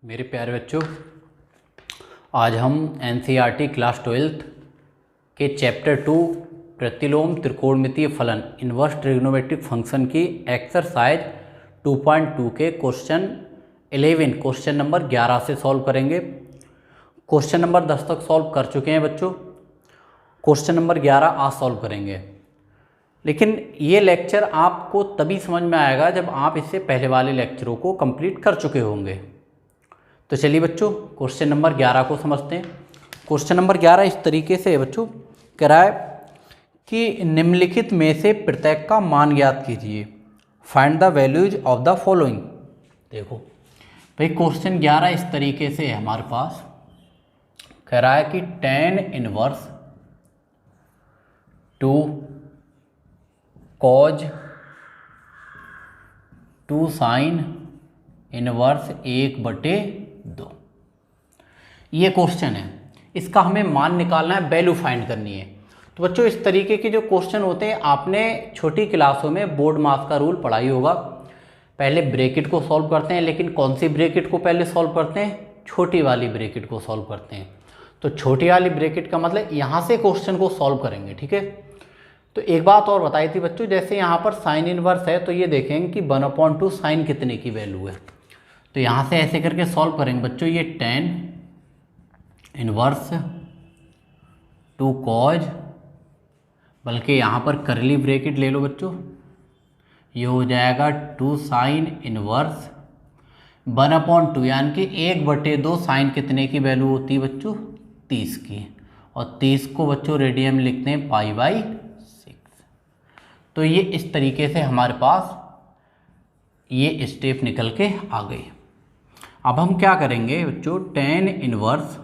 मेरे प्यारे बच्चों, आज हम एनसीईआरटी क्लास 12th के चैप्टर 2 प्रतिलोम त्रिकोणमितीय फलन इन्वर्स ट्रिग्नोमेट्रिक फंक्शन की एक्सरसाइज 2.2 के क्वेश्चन नंबर 11 से सॉल्व करेंगे। क्वेश्चन नंबर 10 तक सॉल्व कर चुके हैं बच्चों। क्वेश्चन नंबर 11 आज सॉल्व करेंगे, लेकिन ये लेक्चर आपको तभी समझ में आएगा जब आप इससे पहले वाले लेक्चरों को कंप्लीट कर चुके होंगे। तो चलिए बच्चों, क्वेश्चन नंबर 11 को समझते हैं। क्वेश्चन नंबर 11 इस तरीके से है बच्चों, कह रहा है कि निम्नलिखित में से प्रत्येक का मान ज्ञात कीजिए, find the values of the following. देखो भाई, क्वेश्चन 11 इस तरीके से है हमारे पास, कह रहा है कि tan inverse 2 cos 2 sin inverse 1/2। ये क्वेश्चन है, इसका हमें मान निकालना है, वैल्यू फाइंड करनी है। तो बच्चों, इस तरीके के जो क्वेश्चन होते हैं आपने छोटी क्लासों में बोर्ड मास का रूल पढ़ाई होगा। पहले ब्रैकेट को सॉल्व करते हैं, लेकिन कौन सी ब्रैकेट को पहले सॉल्व करते हैं? छोटी वाली ब्रैकेट को सॉल्व करते हैं। तो छोटी वाली ब्रैकेट का मतलब यहाँ से क्वेश्चन को सॉल्व करेंगे, ठीक है। तो एक बात और बताई थी बच्चों, जैसे यहाँ पर साइन इनवर्स है तो ये देखेंगे कि 1/2 साइन कितने की वैल्यू है। तो यहाँ से ऐसे करके सॉल्व करेंगे बच्चों। ये tan इनवर्स 2 cos, बल्कि यहाँ पर करली ब्रैकेट ले लो बच्चों, ये हो जाएगा 2 साइन इनवर्स 1/2, यानी कि 1/2 साइन कितने की वैल्यू होती है बच्चों? 30 की। और 30 को बच्चों रेडियन में लिखते हैं π/6। तो ये इस तरीके से हमारे पास ये स्टेप निकल के आ गई। अब हम क्या करेंगे बच्चों, tan इनवर्स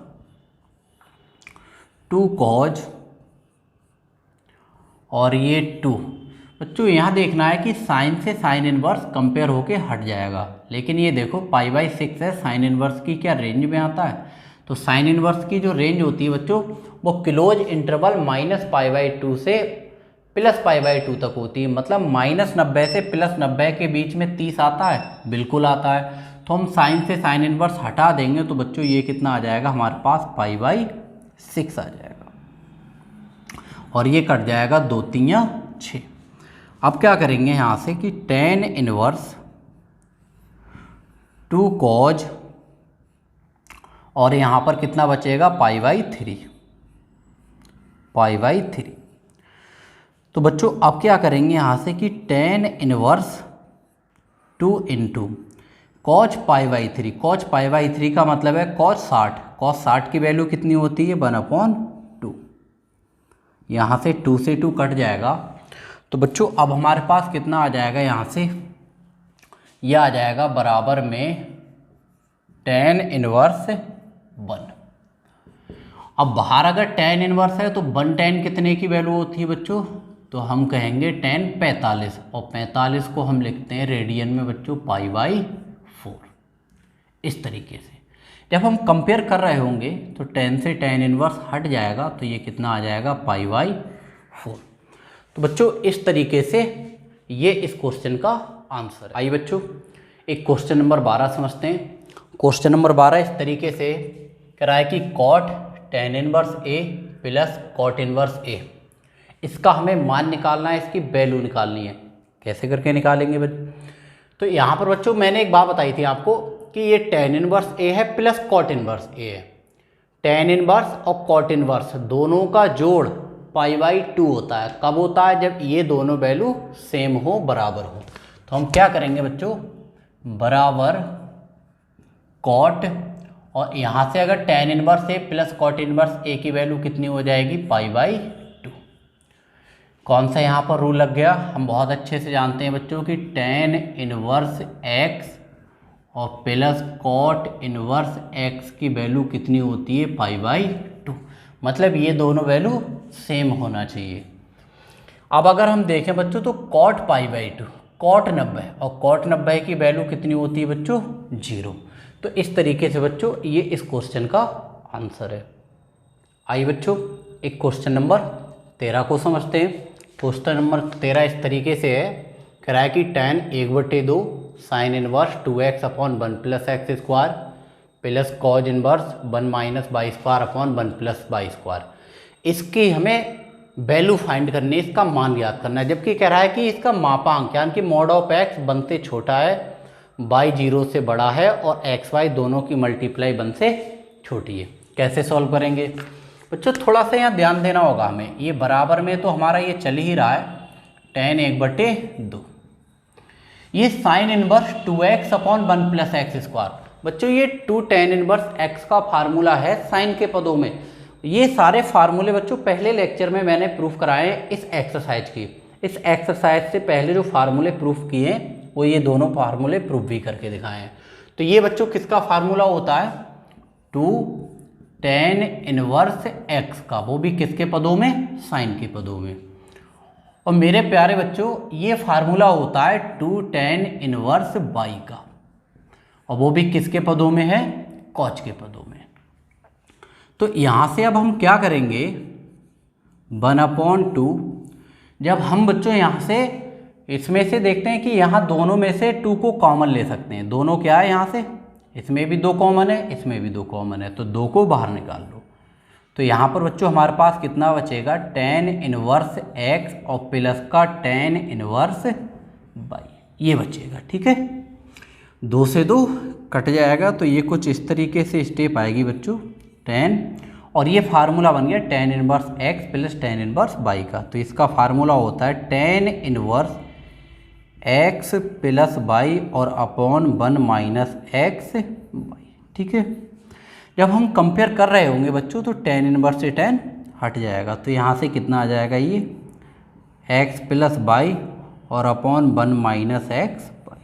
2 cos और ये 2। बच्चों यहाँ देखना है कि साइन से साइन इनवर्स कंपेयर होके हट जाएगा, लेकिन ये देखो π/6 है, साइन इनवर्स की क्या रेंज में आता है? तो साइन इनवर्स की जो रेंज होती है बच्चों, वो क्लोज इंटरवल -π/2 से +π/2 तक होती है। मतलब -90 से +90 के बीच में 30 आता है, बिल्कुल आता है। तो हम साइन से साइन इनवर्स हटा देंगे तो बच्चों ये कितना आ जाएगा हमारे पास? π/6 आ जाएगा, और ये कट जाएगा 2 3 6। अब क्या करेंगे यहाँ से कि tan इनवर्स 2 cos और यहाँ पर कितना बचेगा? π/3। तो बच्चों अब क्या करेंगे यहाँ से कि tan इनवर्स 2 × cos π/3। cos π/3 का मतलब है cos 60। cos 60 की वैल्यू कितनी होती है? 1/2। यहाँ से 2 से 2 कट जाएगा। तो बच्चों अब हमारे पास कितना आ जाएगा यहाँ से? यह आ जाएगा बराबर में tan इनवर्स 1। अब बाहर अगर tan इनवर्स है तो 1 tan कितने की वैल्यू होती है बच्चों? तो हम कहेंगे tan 45, और 45 को हम लिखते हैं रेडियन में बच्चों π/4। इस तरीके से जब हम कंपेयर कर रहे होंगे तो tan से tan इनवर्स हट जाएगा, तो ये कितना आ जाएगा? π/4। तो बच्चों इस तरीके से ये इस क्वेश्चन का आंसर है। आइए बच्चों, एक क्वेश्चन नंबर 12 समझते हैं। क्वेश्चन नंबर 12 इस तरीके से कह रहा है कि cot tan inverse A plus cot inverse A, इसका हमें मान निकालना है, इसकी वैल्यू निकालनी है। कैसे करके निकालेंगे बच्चों? तो यहाँ पर बच्चों मैंने एक बात बताई थी आपको कि ये tan इनवर्स A है प्लस cot इनवर्स A है। tan इनवर्स और cot इनवर्स दोनों का जोड़ π/2 होता है। कब होता है? जब ये दोनों वैल्यू सेम हो, बराबर हो। तो हम क्या करेंगे बच्चों, बराबर cot, और यहाँ से अगर tan inverse A plus cot inverse A की वैल्यू कितनी हो जाएगी? π/2। कौन सा यहाँ पर रूल लग गया? हम बहुत अच्छे से जानते हैं बच्चों कि tan इनवर्स x और प्लस cot इनवर्स x की वैल्यू कितनी होती है? π/2। मतलब ये दोनों वैल्यू सेम होना चाहिए। अब अगर हम देखें बच्चों तो cot π/2, cot 90, और cot 90 की वैल्यू कितनी होती है बच्चों? 0। तो इस तरीके से बच्चों ये इस क्वेश्चन का आंसर है। आइए बच्चों, एक क्वेश्चन नंबर 13 को समझते हैं। क्वेश्चन नंबर 13 इस तरीके से है, कह रहा है कि tan 1/2 sine inverse 2x/1 + x² plus cos inverse 1 minus by square upon 1 plus by square. इसकी हमें वैल्यू फाइंड करनी है, इसका मान याद करना है। जबकि कह रहा है कि इसका मापांक यानी कि मॉड ऑफ एक्स 1 से छोटा है, बाई 0 से बड़ा है और एक्स वाई दोनों की मल्टीप्लाई 1 से छोटी है। कैसे सॉल्व करेंगे बच्चों? थोड़ा सा यहाँ ध्यान देना होगा हमें। ये बराबर में तो हमारा ये चल ही रहा है tan 1/2। ये sine inverse 2x upon 1 plus x square. बच्चों ये 2 tan इनवर्स x का फार्मूला है साइन के पदों में। ये सारे फार्मूले बच्चों पहले लेक्चर में मैंने प्रूफ कराए हैं इस एक्सरसाइज की। इस एक्सरसाइज से पहले जो फार्मूले प्रूफ किए हैं वो ये दोनों फार्मूले प्रूफ भी करके दिखाए हैं। तो ये बच्चों किसका फार्मूला होता है? 2 tan इनवर्स x का, वो भी किसके पदों में? साइन के पदों में। और मेरे प्यारे बच्चों ये फार्मूला होता है 2 tan इनवर्स y का, और वो भी किसके पदों में है? कॉच के पदों में। तो यहाँ से अब हम क्या करेंगे? 1/2 जब हम बच्चों यहाँ से इसमें से देखते हैं कि यहाँ दोनों में से 2 को कॉमन ले सकते हैं। दोनों क्या है यहाँ से? इसमें भी 2 कॉमन है, इसमें भी 2 कॉमन है, तो 2 को बाहर निकाल लो। तो यहाँ पर बच्चों हमारे पास कितना बचेगा? tan इनवर्स x और प्लस का tan इनवर्स y, ये बचेगा। ठीक है, 2 से 2 कट जाएगा, तो ये कुछ इस तरीके से स्टेप आएगी बच्चों tan, और ये फार्मूला बन गया tan inverse x plus tan inverse y का। तो इसका फार्मूला होता है tan inverse x plus y और अपॉन 1 माइनस x y। ठीक है, जब हम कंपेयर कर रहे होंगे बच्चों तो tan इनवर्स से tan हट जाएगा, तो यहाँ से कितना आ जाएगा? ये x प्लस y और अपॉन 1 माइनस x y।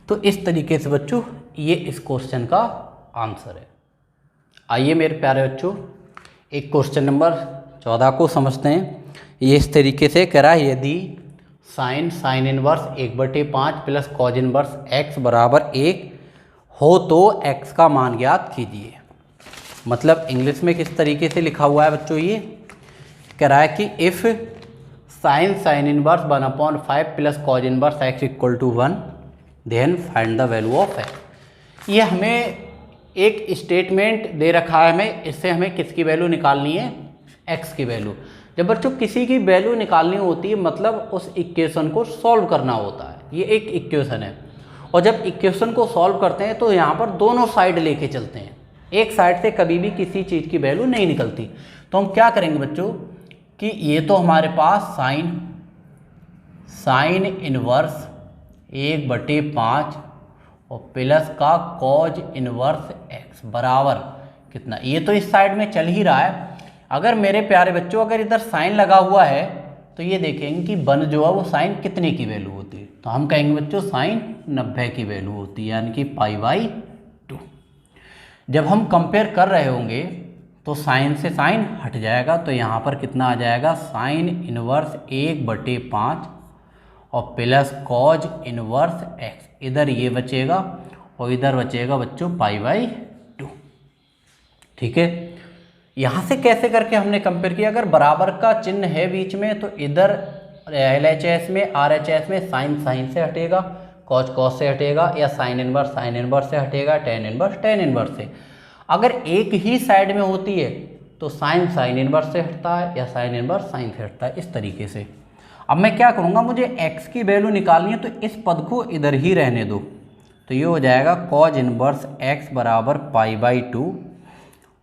तो इस तरीके से बच्चों ये इस क्वेश्चन का आंसर है। आइए मेरे प्यारे बच्चों एक क्वेश्चन नंबर 14 को समझते हैं। ये इस तरीके से करा, यदि sign inverse 1/5 plus cos inverse x बराबर 1 हो तो x का मान ज्ञात कीजिए। मतलब इंग्लिश में किस तरीके से लिखा हुआ है बच्चों? ये कह रहा है कि if sine inverse 1/5 plus cos inverse x equal to 1 then find the value of x। ये हमें एक स्टेटमेंट दे रखा है, हमें इससे हमें किसकी वैल्यू निकालनी है? x की वैल्यू। जब बच्चों किसी की वैल्यू निकालनी होती है मतलब उस इक्वेशन को सॉल्व करना होता है। ये एक इक्वेशन है, और जब इक्वेशन को सॉल्व करते हैं तो यहाँ पर दोनों साइड लेके चलते हैं। एक साइड से कभी भी किसी चीज़ की वैल्यू नहीं निकलती। तो हम क्या करेंगे बच्चों कि ये तो हमारे पास साइन इनवर्स 1/5 और प्लस का कॉज इनवर्स x बराबर कितना? ये तो इस साइड में चल ही रहा है। अगर मेरे प्यारे बच्चों अगर इधर साइन लगा हुआ है तो ये देखेंगे कि 1 जो है वो साइन कितने की वैल्यू होती है? तो हम कहेंगे बच्चों साइन 90 की वैल्यू होती है, यानी कि π/2। जब हम कंपेयर कर रहे होंगे तो साइन से साइन हट जाएगा, तो यहाँ पर कितना आ जाएगा? साइन इनवर्स 1/5 और प्लस कॉज इनवर्स x। इधर ये बचेगा और इधर बचेगा बच्चों π/2। ठीक है, यहाँ से कैसे करके हमने कंपेयर किया? अगर बराबर का चिन्ह है बीच में तो इधर LHS में RHS में साइन से हटेगा, कॉज से हटेगा, या साइन इनवर्स से हटेगा, tan इनवर्स से। अगर एक ही साइड में होती है तो साइन इनवर्स से हटता है या साइन इनवर्स साइन से हटता है, इस तरीके से। अब मैं क्या करूँगा, मुझे x की वैल्यू निकालनी है तो इस पद को इधर ही रहने दो। तो ये हो जाएगा कॉज इनवर्स x बराबर π/2,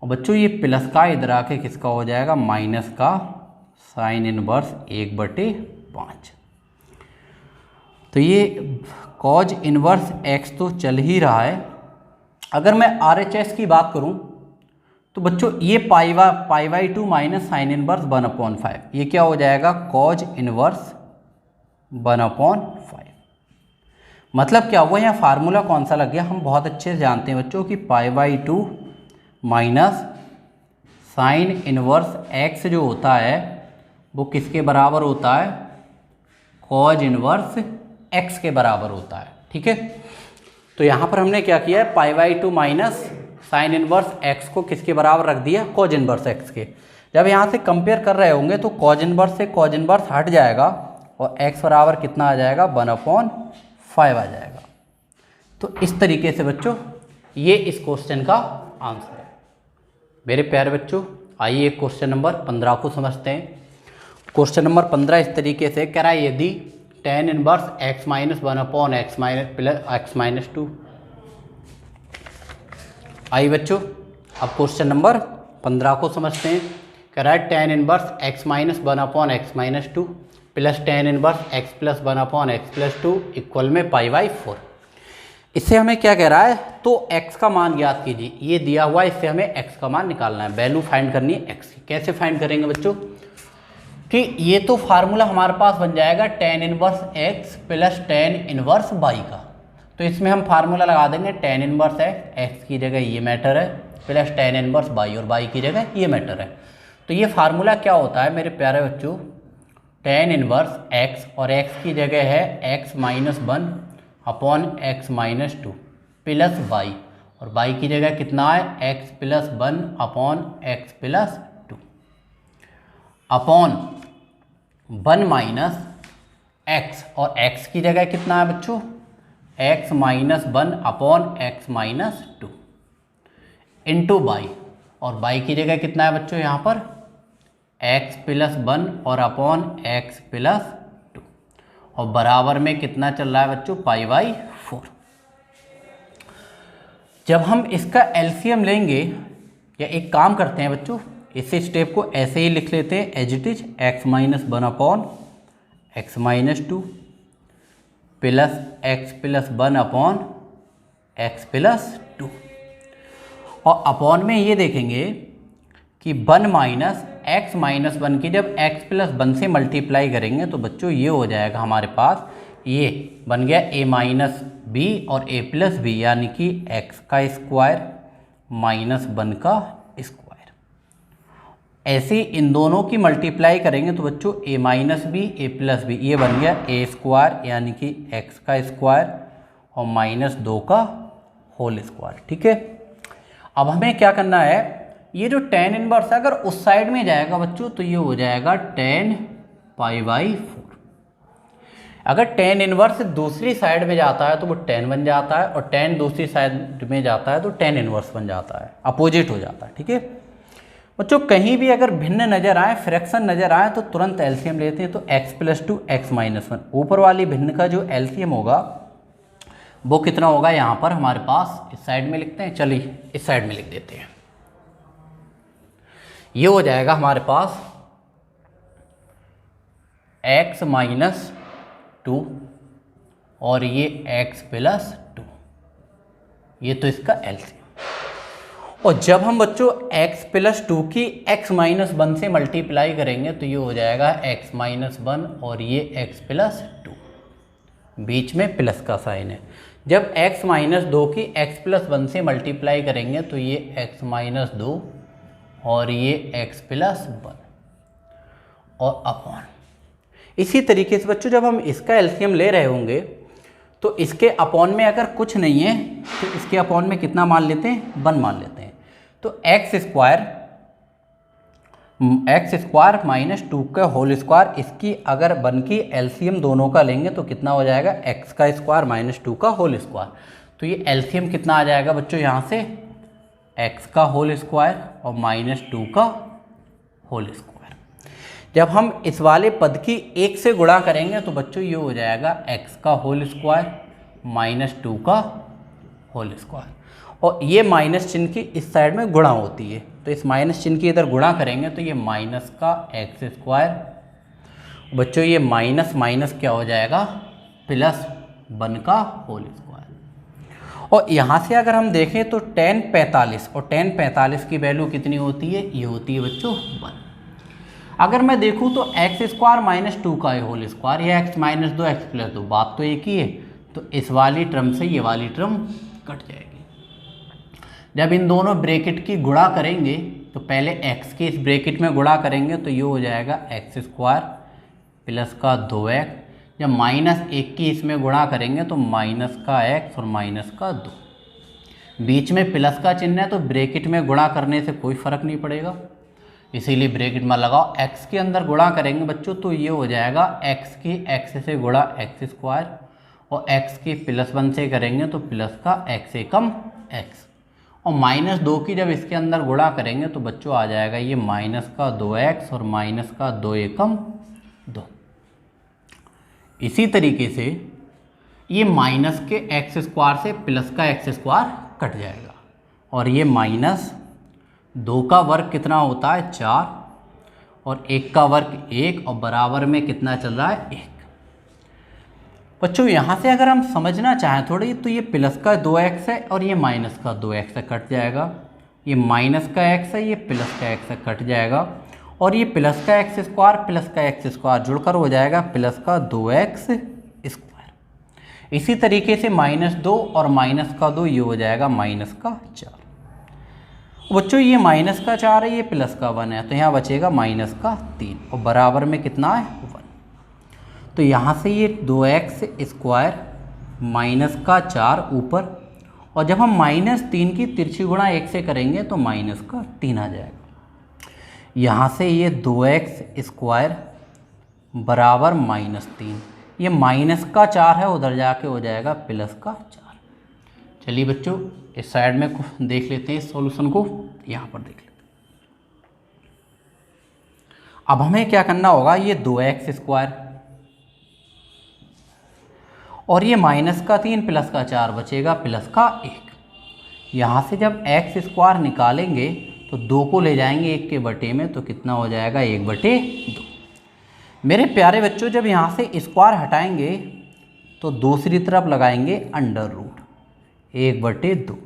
और बच्चों ये प्लस का इधर आके किसका हो जाएगा? माइनस का साइन इनवर्स 1/5। तो ये कॉज इनवर्स x तो चल ही रहा है। अगर मैं RHS की बात करूं तो बच्चों ये π/2 माइनस साइन इनवर्स 1/5, ये क्या हो जाएगा? Cause inverse 1/5। मतलब क्या हुआ? यहाँ फार्मूला कौन सा लग गया? हम बहुत अच्छे से जानते हैं बच्चों कि π/2 माइनस साइन इनवर्स x जो होता है वो किसके बराबर होता है? कॉज इनवर्स x के बराबर होता है। ठीक है, तो यहाँ पर हमने क्या किया है? π/2 माइनस साइन इनवर्स x को किसके बराबर रख दिया? कॉज इनवर्स x के। जब यहाँ से कंपेयर कर रहे होंगे तो कॉज इनवर्स से कॉज इनवर्स हट जाएगा और x बराबर कितना आ जाएगा? 1/5 आ जाएगा। तो इस तरीके से बच्चों ये इस क्वेश्चन का आंसर है। मेरे प्यारे बच्चों, आइए क्वेश्चन नंबर 15 को समझते हैं। क्वेश्चन नंबर 15 इस तरीके से कह रहा है, यदि tan inverse x minus 1/x-2। आइए बच्चों, अब क्वेश्चन नंबर 15 को समझते हैं। कह रहा है tan inverse x minus 1/x-2 plus tan inverse x plus 1/x+2 equal में π/4। इससे हमें क्या कह रहा है, तो x का मान ज्ञात कीजिए। ये दिया हुआ है, इससे हमें x का मान निकालना है, वैल्यू फाइंड करनी है x की। कैसे फाइंड करेंगे बच्चों, कि ये तो फार्मूला हमारे पास बन जाएगा tan inverse x plus tan inverse y का। तो इसमें हम फार्मूला लगा देंगे tan इनवर्स x की जगह ये मैटर है, प्लस tan इनवर्स y, और y की जगह ये मैटर है। तो ये फार्मूला क्या होता है मेरे प्यारे बच्चों, tan इनवर्स x और x की जगह है x-1/x-2 प्लस y, और y की जगह कितना है x+1/x+2 अपॉन 1 माइनस x, और x की जगह कितना है बच्चों x-1/x-2 इंटू y, और y की जगह कितना है बच्चों यहाँ पर x+1 और अपॉन x+2, और बराबर में कितना चल रहा है बच्चों π/4। जब हम इसका एलसीएम लेंगे, या एक काम करते हैं बच्चों, इस स्टेप को ऐसे ही लिख लेते हैं as it is x-1/x-2 plus x+1/x+2, और अपॉन में ये देखेंगे कि 1 माइनस x-1 की जब x+1 से मल्टीप्लाई करेंगे तो बच्चों ये हो जाएगा हमारे पास, ये बन गया a-b और a+b, यानी कि x का स्क्वायर माइनस 1 का स्क्वायर। ऐसे ही इन दोनों की मल्टीप्लाई करेंगे तो बच्चों a-b a+b, ये बन गया a स्क्वायर यानी कि x का स्क्वायर और -2 का होल स्क्वायर। ठीक है, अब हमें क्या करना है, ये जो tan इनवर्स है अगर उस साइड में जाएगा बच्चों तो ये हो जाएगा tan π/4। अगर tan इनवर्स दूसरी साइड में जाता है तो वो tan बन जाता है, और tan दूसरी साइड में जाता है तो tan इनवर्स बन जाता है, अपोजिट हो जाता है। ठीक है बच्चों, कहीं भी अगर भिन्न नज़र आए, फ्रैक्शन नज़र आए तो तुरंत एलसीएम लेते हैं। तो x+2 x-1, ऊपर वाली भिन्न का जो एलसीएम होगा वो कितना होगा, यहाँ पर हमारे पास इस साइड में लिखते हैं, चलिए इस साइड में लिख देते हैं। ये हो जाएगा हमारे पास x-2 और ये x+2, ये तो इसका एलसीएम। और जब हम बच्चों x+2 की x-1 से मल्टीप्लाई करेंगे तो ये हो जाएगा x-1 और ये x+2, बीच में प्लस का साइन है। जब x-2 की x+1 से मल्टीप्लाई करेंगे तो ये x-2 और ये x+1 और अपॉन। इसी तरीके से बच्चों जब हम इसका एलसीएम ले रहे होंगे तो इसके अपॉन में अगर कुछ नहीं है तो इसके अपॉन में कितना मान लेते हैं, 1 मान लेते हैं। तो x स्क्वायर -2 का होल स्क्वायर, इसकी अगर 1 की एलसीएम दोनों का लेंगे तो कितना हो जाएगा x का स्क्वायर -2 का होल स्क्वायर। तो ये एलसीएम कितना आ जाएगा बच्चों यहाँ से x का होल स्क्वायर और -2 का होल स्क्वायर। जब हम इस वाले पद की 1 से गुणा करेंगे तो बच्चों ये हो जाएगा x का होल स्क्वायर -2 का होल स्क्वायर, और ये माइनस चिन्ह की इस साइड में गुणा होती है, तो इस माइनस चिन्ह की इधर गुणा करेंगे तो ये माइनस का x स्क्वायर, बच्चों ये माइनस माइनस क्या हो जाएगा +1 का होल स्क्वायर। और यहाँ से अगर हम देखें तो tan 45, और tan 45 की वैल्यू कितनी होती है, ये होती है बच्चों 1। अगर मैं देखूँ तो x स्क्वायर -2 का होल स्क्वायर या x-2 x+2, बात तो एक ही है, तो इस वाली टर्म से ये वाली टर्म कट जाएगी। जब इन दोनों ब्रैकेट की गुणा करेंगे तो पहले x के इस ब्रैकेट में गुणा करेंगे तो ये हो जाएगा x स्क्वायर प्लस का 2x, जब -1 की इसमें गुणा करेंगे तो माइनस का x और माइनस का 2, बीच में प्लस का चिन्ह है तो ब्रैकेट में गुणा करने से कोई फर्क नहीं पड़ेगा, इसीलिए ब्रैकेट में लगाओ। x के अंदर गुणा करेंगे बच्चों तो ये हो जाएगा x की x से गुणा x स्क्वायर, और x की +1 से करेंगे तो प्लस का x एकम x, और -2 की जब इसके अंदर गुणा करेंगे तो बच्चों आ जाएगा ये -2x और -2 एकम 2। इसी तरीके से ये माइनस के एक्स स्क्वायर से प्लस का एक्स स्क्वायर कट जाएगा और ये -2 का वर्ग कितना होता है 4 और 1 का वर्ग 1 और बराबर में कितना चल रहा है 1। बच्चों यहाँ से अगर हम समझना चाहें थोड़ी तो ये प्लस का 2x है और ये माइनस का 2x है, कट जाएगा। ये माइनस का x है, ये प्लस का x है, कट जाएगा। और ये प्लस का एक्स स्क्वायर प्लस का एक्स स्क्वायर जुड़कर हो जाएगा प्लस का 2x स्क्वायर। इसी तरीके से -2 और -2 ये हो जाएगा -4। बच्चों ये -4 है, ये +1 है, तो यहाँ बचेगा -3 और बराबर में कितना है 1। तो यहाँ से ये 2x स्क्वायर -4 ऊपर और जब हम -3 की तिरछी गुणा 1 से करेंगे तो -3 आ जाएगा। यहाँ से ये 2x स्क्वायर बराबर -3, ये -4 है, उधर जाके हो जाएगा +4। चलिए बच्चों इस साइड में देख लेते हैं इस सॉल्यूशन को, यहाँ पर देख लेते हैं। अब हमें क्या करना होगा, ये 2x स्क्वायर और ये -3 +4 बचेगा +1। यहाँ से जब x स्क्वायर निकालेंगे तो 2 को ले जाएंगे 1 के बटे में, तो कितना हो जाएगा 1/2। मेरे प्यारे बच्चों जब यहाँ से स्क्वायर हटाएंगे तो दूसरी तरफ लगाएंगे अंडर रूट 1/2।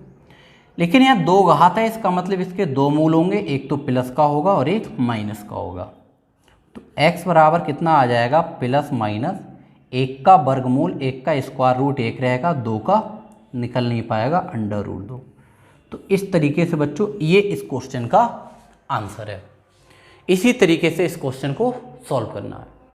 लेकिन यहाँ 2 घात है, इसका मतलब इसके 2 मूल होंगे, एक तो प्लस का होगा और एक माइनस का होगा। तो x बराबर कितना आ जाएगा +-1 का वर्गमूल, 1 का स्क्वायर रूट 1 रहेगा, 2 का निकल नहीं पाएगा √2। तो इस तरीके से बच्चों ये इस क्वेश्चन का आंसर है। इसी तरीके से इस क्वेश्चन को सॉल्व करना है।